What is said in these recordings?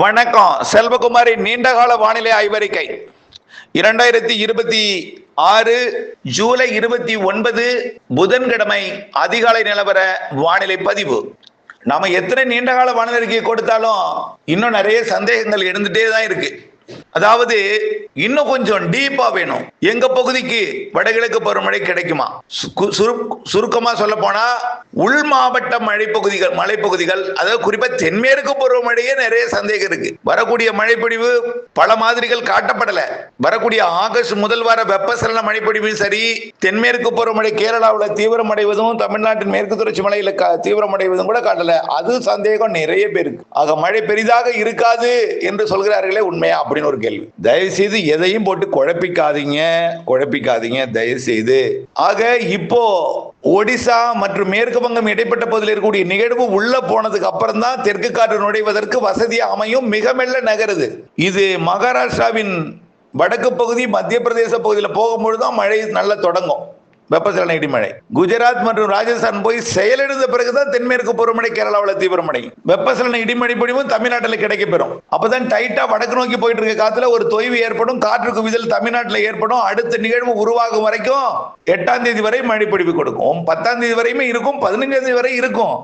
வணக்கம். செல்வகுமாரி நீண்டகால வானிலை ஆய்வறிக்கை 2026 ஜூலை 29 புதன்கிழமை அதிகாலை நிலவர வானிலை பதிவு. நாம எத்தனை நீண்டகால வானிலை அறிக்கை கொடுத்தாலும் இன்னும் நிறைய சந்தேகங்கள் இருந்துட்டே தான் இருக்கு. அதாவது இன்னும் கொஞ்சம் டீப்பா வேணும். எங்க பகுதிக்கு வடகிழக்கு பருவமழை கிடைக்குமா? சுருக்கமா சொல்ல போனா உள் மாவட்ட மழைப்பகுதிகள் அதாவது குறிப்பா தென்மேற்கு பருவமழையே நிறைய சந்தேகம் இருக்கு. வரக்கூடிய மழைப்பொழிவு பல மாதிரிகள் காட்டப்படல. வரக்கூடிய ஆகஸ்ட் முதல் வார வெப்பசலன மழைப்பொழிவு சரி, தென்மேற்கு பருவமழை கேரளாவில் தீவிரமடைவதும் தமிழ்நாட்டின் மேற்கு தொடர்ச்சி மலையில தீவிரமடைவதும் கூட காட்டல. அது சந்தேகம் நிறைய பேருக்கு. ஆக மழை பெரிதாக இருக்காது என்று சொல்கிறார்களே, உண்மையா அப்படின்னு ஒரு கேள்வி. தயவு செய்து எதையும் போட்டு குழப்பிக்காதீங்க தயவு செய்து. ஆக இப்போ ஒடிசா மற்றும் மேற்கு வங்கம் இடைப்பட்ட பகுதியில் இருக்கக்கூடிய நிகழ்வு உள்ள போனதுக்கு அப்புறம் தான் தெற்கு காற்று நுழைவதற்கு வசதியா அமையும். மிக மெல்ல நகருது. இது மகாராஷ்டிராவின் வடக்கு பகுதி மத்திய பிரதேச பகுதியில் போகும்பொழுதுதான் மழை நல்லா தொடங்கும். வெப்பசலன இடிமழை குஜராத் மற்றும் ராஜஸ்தான் போய் செயலிழந்த பிறகுதான் தென்மேற்கு பருவமழை கேரளாவில் தீவிரமடை. வெப்பசலன இடிமழை பொழிவும் தமிழ்நாட்டில் கிடைக்க பெறும். அப்பதான் டைட்டா வடக்கு நோக்கி போயிட்டு இருக்க காத்துல ஒரு தொய்வு ஏற்படும். காற்று குவிதல் தமிழ்நாட்டில் ஏற்படும். அடுத்த நிகழ்வு உருவாகும் வரைக்கும் 8ஆம் தேதி வரை மழை பொழிவு கொடுக்கும். 10ஆம் தேதி வரையுமே இருக்கும். 15ஆம் தேதி வரை இருக்கும்.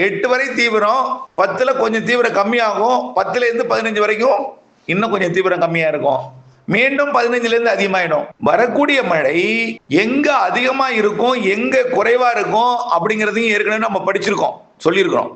8 வரை தீவிரம், 10ல கொஞ்சம் தீவிரம் கம்மியாகும். 10ல இருந்து 15 வரைக்கும் இன்னும் கொஞ்சம் தீவிரம் கம்மியா இருக்கும். மீண்டும் 15ல இருந்து அதிகமாயிடும். வரக்கூடிய மழை எங்க அதிகமா இருக்கும், எங்க குறைவா இருக்கும் அப்படிங்கறதையும் ஏற்கனவே நம்ம படிச்சிருக்கோம், சொல்லியிருக்கிறோம்.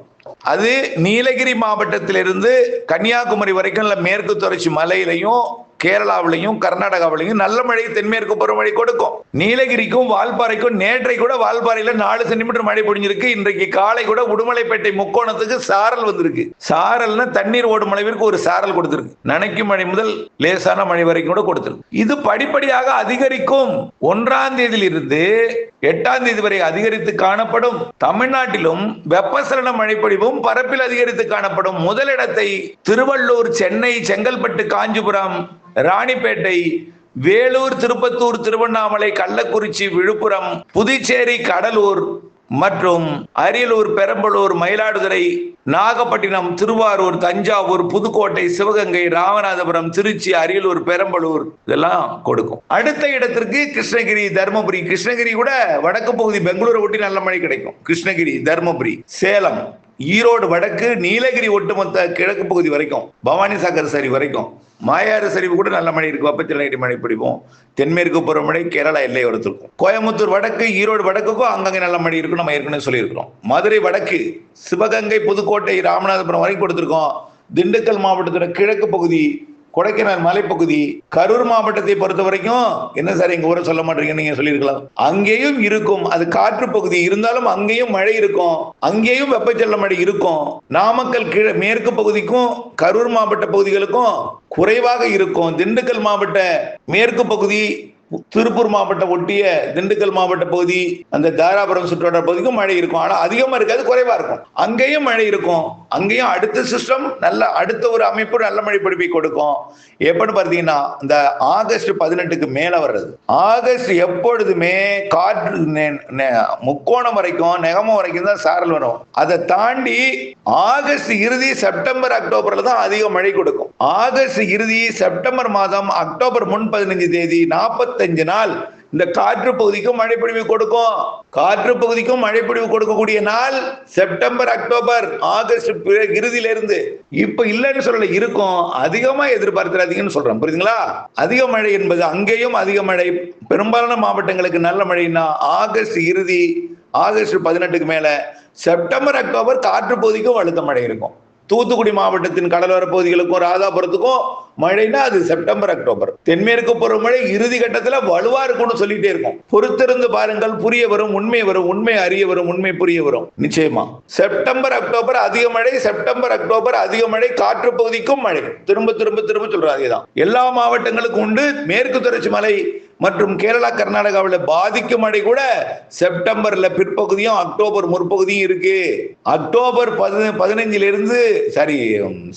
அது நீலகிரி மாவட்டத்திலிருந்து கன்னியாகுமரி வரைக்கும் மேற்கு தொடர்ச்சி மலையிலையும் கேரளாவிலையும் கர்நாடகாவிலையும் நல்ல மழை தென்மேற்கு பருவமழை கொடுக்கும். நீலகிரிக்கும் வால்பாறைக்கும் நேற்றை கூட வால்பாறையில 4 சென்டிமீட்டர் மழை பொழிஞ்சிருக்கு. இன்றைக்கு காலை கூட உடுமலைப்பேட்டை முக்கோணத்துக்கு சாரல் வந்திருக்கு. சாரல்னா தண்ணீர் ஓடும் அளவிற்கு ஒரு சாரல் கொடுத்திருக்கு. நனைக்கும் மழை முதல் லேசான மழை வரைக்கும் கூட கொடுத்திருக்கு. இது படிப்படியாக அதிகரிக்கும். 1ஆம் தேதியிலிருந்து 8ஆம் தேதி வரை அதிகரித்து காணப்படும். தமிழ்நாட்டிலும் வெப்பசலன மழைப்பொழிவும் பரப்பில் அதிகரித்து காணப்படும். முதலிடத்தை திருவள்ளூர், சென்னை, செங்கல்பட்டு, காஞ்சிபுரம், ராணிப்பேட்டை, வேலூர், திருப்பத்தூர், திருவண்ணாமலை, கள்ளக்குறிச்சி, விழுப்புரம், புதுச்சேரி, கடலூர் மற்றும் அரியலூர், பெரம்பலூர், மயிலாடுதுறை, நாகப்பட்டினம், திருவாரூர், தஞ்சாவூர், புதுக்கோட்டை, சிவகங்கை, ராமநாதபுரம், திருச்சி, அரியலூர், பெரம்பலூர் இதெல்லாம் கொடுக்கும். அடுத்த இடத்திற்கு கிருஷ்ணகிரி, தர்மபுரி. கிருஷ்ணகிரி கூட வடக்கு பகுதி பெங்களூரை ஒட்டி நல்ல மழை கிடைக்கும். கிருஷ்ணகிரி, தர்மபுரி, சேலம், ஈரோடு வடக்கு, நீலகிரி ஒட்டுமொத்த கிழக்கு பகுதி வரைக்கும், பவானி சாகர் சரிவு வரைக்கும், மாயாறு சரிவு கூட நல்ல மழை இருக்கு. வெப்பசலன இடிமழை பிடிப்போம். தென்மேற்கு பருவமழை கேரளா எல்லையோரத்திற்கும், கோயம்புத்தூர் வடக்கு, ஈரோடு வடக்குக்கும் அங்கங்கே நல்ல மழை இருக்கும். நம்ம ஏற்கனவே சொல்லியிருக்கிறோம். மதுரை வடக்கு, சிவகங்கை, புதுக்கோட்டை, ராமநாதபுரம் வரைக்கும் கொடுத்திருக்கோம். திண்டுக்கல் மாவட்டத்தோட கிழக்கு பகுதி, கொடைக்கானல் மலைப்பகுதி, கரூர் மாவட்டத்தை பொறுத்த வரைக்கும் என்ன சார் எங்க ஊரை சொல்ல மாட்டீங்கன்னு நீங்க சொல்லியிருக்கலாம். அங்கேயும் இருக்கும். அது காற்று பகுதி இருந்தாலும் அங்கேயும் மழை இருக்கும். அங்கேயும் வெப்பச்சலன மழை இருக்கும். நாமக்கல் மேற்கு பகுதிக்கும் கரூர் மாவட்ட பகுதிகளுக்கும் குறைவாக இருக்கும். திண்டுக்கல் மாவட்ட மேற்கு பகுதி, திருப்பூர் மாவட்டம் ஒட்டிய திண்டுக்கல் மாவட்ட பகுதி, அந்த தாராபுரம் சுற்றுவட்டார பகுதிக்கும் மழை இருக்கும். ஆனா அதிகமா இருக்காது, குறைவா இருக்கும். அங்கேயும் மழை இருக்கும். அங்கேயும் அடுத்த சிஸ்டம் நல்ல அடுத்த ஒரு அமைப்பு நல்ல மழை பொழிவை கொடுக்கும். எப்பன்னு பார்த்தீங்கன்னா இந்த ஆகஸ்ட் 18க்கு மேல வர்றது. ஆகஸ்ட் எப்பொழுதுமே காற்று முக்கோணம் வரைக்கும், நெகமம் வரைக்கும் தான் சாரல் வரும். அதை தாண்டி ஆகஸ்ட் இறுதி, செப்டம்பர், அக்டோபர்ல தான் அதிக மழை கொடுக்கும். ஆகஸ்ட் இறுதி, செப்டம்பர் மாதம், அக்டோபர் முன் 15 தேதி 45 நாள் இந்த காற்று பகுதிக்கும் மழைப்பொழிவு கொடுக்கும். காற்று பகுதிக்கும் மழைப்பொழிவு கொடுக்கக்கூடிய நாள் செப்டம்பர், அக்டோபர், ஆகஸ்ட் இறுதியிலிருந்து. இப்ப இல்லைன்னு சொல்லல, இருக்கும். அதிகமா எதிர்பார்க்கிறாதீங்கன்னு சொல்றேன், புரியுதுங்களா? அதிக மழை என்பது அங்கேயும் அதிக மழை. பெரும்பாலான மாவட்டங்களுக்கு நல்ல மழைன்னா ஆகஸ்ட் இறுதி, ஆகஸ்ட் 18க்கு மேல, செப்டம்பர், அக்டோபர் காற்று பகுதிக்கும் வலுத்த மழை இருக்கும். தூத்துக்குடி மாவட்டத்தின் கடலோர பகுதிகளுக்கும் ராதாபுரத்துக்கும் மழைனா அது செப்டம்பர், அக்டோபர். தென்மேற்கு பருவமழை இறுதி கட்டத்துல வலுவா இருக்கும்னு சொல்லிட்டே இருக்கும். பொறுத்திருந்து பாருங்கள், புரிய வரும், உண்மை வரும், உண்மை அறிய வரும், உண்மை புரிய வரும். நிச்சயமா செப்டம்பர், அக்டோபர் அதிக மழை, செப்டம்பர், அக்டோபர் அதிக மழை, காற்று பகுதிக்கும் மழை. திரும்ப திரும்ப திரும்ப சொல்றாங்க. அதுதான் எல்லா மாவட்டங்களுக்கும் உண்டு. மேற்கு தொடர்ச்சி மலை மற்றும் கேரளா, கர்நாடகாவில் பாதிக்கும் மழை கூட செப்டம்பர்ல பிற்பகுதியும் அக்டோபர் முற்பகுதியும் இருக்கு. அக்டோபர் 15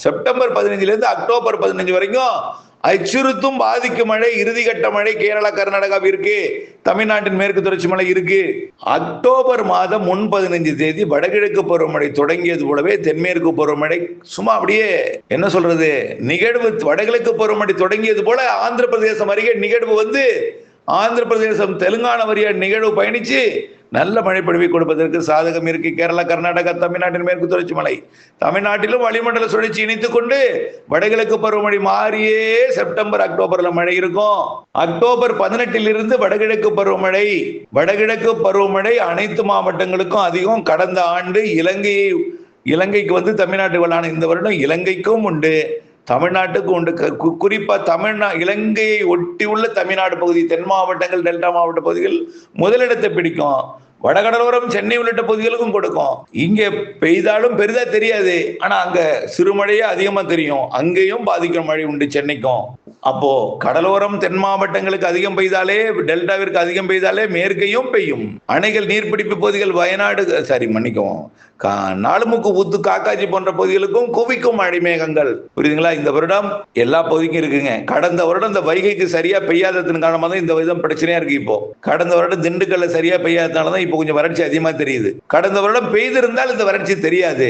செப்டம்பர் 15 அக்டோபர் 15 வரைக்கும் அச்சுறுத்தும் பாதிக்கும் மழை, இறுதிக்கட்ட மழை கேரளா கர்நாடகாவிற்கு, தமிழ்நாட்டின் மேற்கு தொடர்ச்சி மலை இருக்கு. அக்டோபர் மாதம் 15 தேதி வடகிழக்கு பருவமழை தொடங்கியது போலவே தென்மேற்கு பருவமழை சும்மா அப்படியே என்ன சொல்றது நிகழ்வு வடகிழக்கு பருவமழை தொடங்கியது போல ஆந்திர பிரதேசம் அருகே நிகழ்வு வந்து ஆந்திர பிரதேசம் தெலுங்கானா வழியா நிகழ்வு பயணிச்சு நல்ல மழை பொழிவை கொடுப்பதற்கு சாதகம் இருக்கு. கேரளா கர்நாடகா தமிழ்நாட்டின் மேற்கு தொடர்ச்சி மலை, தமிழ்நாட்டிலும் வளிமண்டல சுழற்சி இணைத்துக் கொண்டு வடகிழக்கு பருவமழை மாறியே செப்டம்பர் அக்டோபர்ல மழை இருக்கும். அக்டோபர் 18 இருந்து வடகிழக்கு பருவமழை அனைத்து மாவட்டங்களுக்கும் அதிகம். கடந்த ஆண்டு இலங்கைக்கு வந்து தமிழ்நாட்டுக்கு வரலான இந்த வருடம் இலங்கைக்கும் உண்டு, தமிழ்நாட்டுக்கு உண்டு. குறிப்பா இலங்கையை ஒட்டி உள்ள தமிழ்நாடு பகுதி, தென் மாவட்டங்கள், டெல்டா மாவட்ட பகுதிகள் முதலிடத்தை பிடிக்கும். வடகடலோரம், சென்னை உள்ளிட்ட பகுதிகளுக்கும் கொடுக்கும். இங்க பெய்தாலும் பெரிதா தெரியாது, ஆனா அங்க சிறுமழையே அதிகமா தெரியும். அங்கேயும் பாதிக்கிற மழை உண்டு சென்னைக்கும். அப்போ கடலோரம் தென் மாவட்டங்களுக்கு அதிகம் பெய்தாலே, டெல்டாவிற்கு அதிகம் பெய்தாலே மேற்கையும் பெய்யும். அணைகள், நீர்பிடிப்பு பகுதிகள், வயநாடு மன்னிக்கவும் நாலுமுக்கு ஊத்து, காக்காட்சி போன்ற பகுதிகளுக்கும் குவிக்கும் மழை மேகங்கள். புரியுதுங்களா? இந்த வருடம் எல்லா பகுதிக்கும் இருக்குங்க. கடந்த வருடம் இந்த வைகைக்கு சரியா பெய்யாததன் காரணமாக தான் இந்த விதம் பிரச்சனையா இருக்கு. இப்போ கடந்த வருடம் திண்டுக்கல்ல சரியா பெய்யாததுனாலதான் இப்போ கொஞ்சம் வறட்சி அதிகமா தெரியுது. கடந்த வருடம் பெய்திருந்தால் இந்த வறட்சி தெரியாது.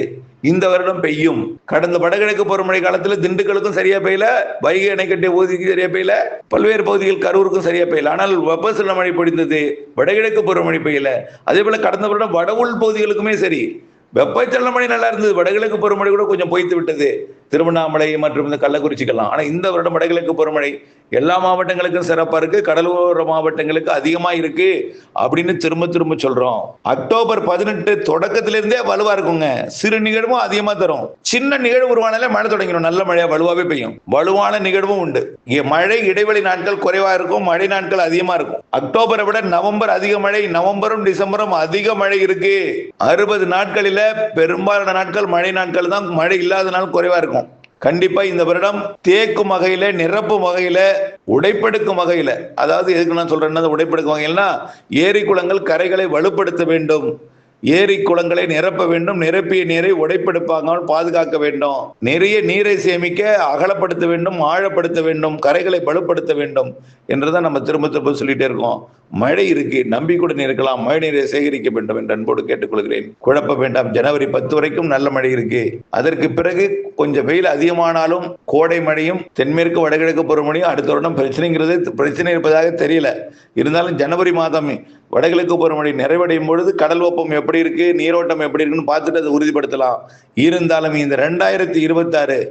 இந்த வருடம் பெய்யும். கடந்த வடகிழக்கு பருவமழை காலத்துல திண்டுக்கலுக்கும் சரியா பெய்யல, வைகை அணை கட்டிய பகுதிக்கு சரியா பெய்யல, பல்வேறு பகுதிகள் கரூருக்கும் சரியா பெய்யல. ஆனால் வெப்பசலன மழை பொழிந்தது, வடகிழக்கு பருவமழை பெய்யல. அதே போல கடந்த வருடம் வட உள் பகுதிகளுக்குமே சரி வெப்பச்சலன மழை நல்லா இருந்தது. வடகிழக்கு பருவமழை கூட கொஞ்சம் பொய்த்து விட்டது, திருவண்ணாமலை மற்றும் இந்த கள்ளக்குறிச்சிக்கெல்லாம். ஆனா இந்த வருடம் வடகிழக்கு பருவமழை எல்லா மாவட்டங்களுக்கும் சிறப்பா இருக்கு, கடலோர மாவட்டங்களுக்கு அதிகமா இருக்கு அப்படின்னு திரும்ப சொல்றோம். அக்டோபர் 18 தொடக்கத்திலிருந்தே வலுவா இருக்குங்க. சிறு நிகழ்வும் அதிகமா தரும். சின்ன நிகழ்வு உருவானாலே மழை தொடங்கிடும், நல்ல மழையா வலுவாவே பெய்யும். வலுவான நிகழ்வும் உண்டு. மழை இடைவெளி நாட்கள் குறைவா இருக்கும், மழை நாட்கள் அதிகமா இருக்கும். அக்டோபரை விட நவம்பர் அதிக மழை, நவம்பரும் டிசம்பரும் அதிக மழை இருக்கு. 60 நாட்களில பெரும்பாலான நாட்கள் மழை நாட்கள் தான், மழை இல்லாத நாள் குறைவா இருக்கும். கண்டிப்பா இந்த வருடம் தேக்கும் வகையில, நிரப்பும் வகையில, உடைப்பெடுக்கும் வகையில, அதாவது எதுக்கு நான் சொல்றேன்னா உடைப்பெடுக்கும் வகையில்னா ஏரி குளங்கள் கரைகளை வலுப்படுத்த வேண்டும், ஏரி குளங்களை நிரப்ப வேண்டும், நிரப்பிய நீரை உடைப்பெடுப்பாமல் பாதுகாக்க வேண்டும், நிறைய நீரை சேமிக்க அகலப்படுத்த வேண்டும், ஆழப்படுத்த வேண்டும், கரைகளை வலுப்படுத்த வேண்டும் என்றுதான் நம்ம திரும்ப சொல்லிட்டே இருக்கோம். மழை இருக்கு, நம்பிக்கையுடன் இருக்கலாம், மழை நீரை சேகரிக்க வேண்டும் என்று அன்போடு கேட்டுக்கொள்கிறேன். குழப்ப வேண்டாம். ஜனவரி 10 வரைக்கும் நல்ல மழை இருக்கு. அதற்கு பிறகு கொஞ்சம் வெயில் அதிகமானாலும் கோடை மழையும் தென்மேற்கு வடகிழக்கு பருவமழையும் அடுத்த வருடம் பிரச்சனை இருப்பதாக தெரியல. இருந்தாலும் ஜனவரி மாதம் வடகிழக்கு பருவமழை நிறைவடையும் பொழுது கடல் வெப்பம் எப்படி இருக்கு, நீரோட்டம் எப்படி இருக்குன்னு பார்த்துட்டு அதை உறுதிப்படுத்தலாம். இருந்தாலும் இந்த 2026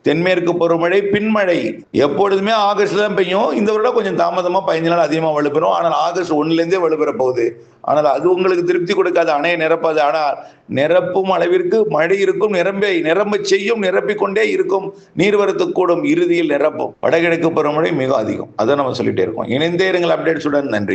தென்மேற்கு பருவமழை பின்மழை எப்பொழுதுமே ஆகஸ்ட்ல தான் பெய்யும். இந்த வருடம் கொஞ்சம் தாமதமா 15 நாள் அதிகமா வலுப்பெறும். ஆனால் ஆகஸ்ட் 1 வலுப்பெற போகுது. ஆனால் அது உங்களுக்கு திருப்தி கொடுக்காது, அணையை நிரப்பாது. ஆனால் நிரப்பும் அளவிற்கு மழை இருக்கும், நிரம்ப செய்யும், நிரப்பிக்கொண்டே இருக்கும், நீர்வரத்து கூடும், இறுதியில் நிரப்பும். வடகிழக்கு பருவமழை மிக அதிகம். அதை நம்ம சொல்லிட்டே இருக்கோம். இணைந்தே இருங்கள் அப்டேட்ஸுடன். நன்றி.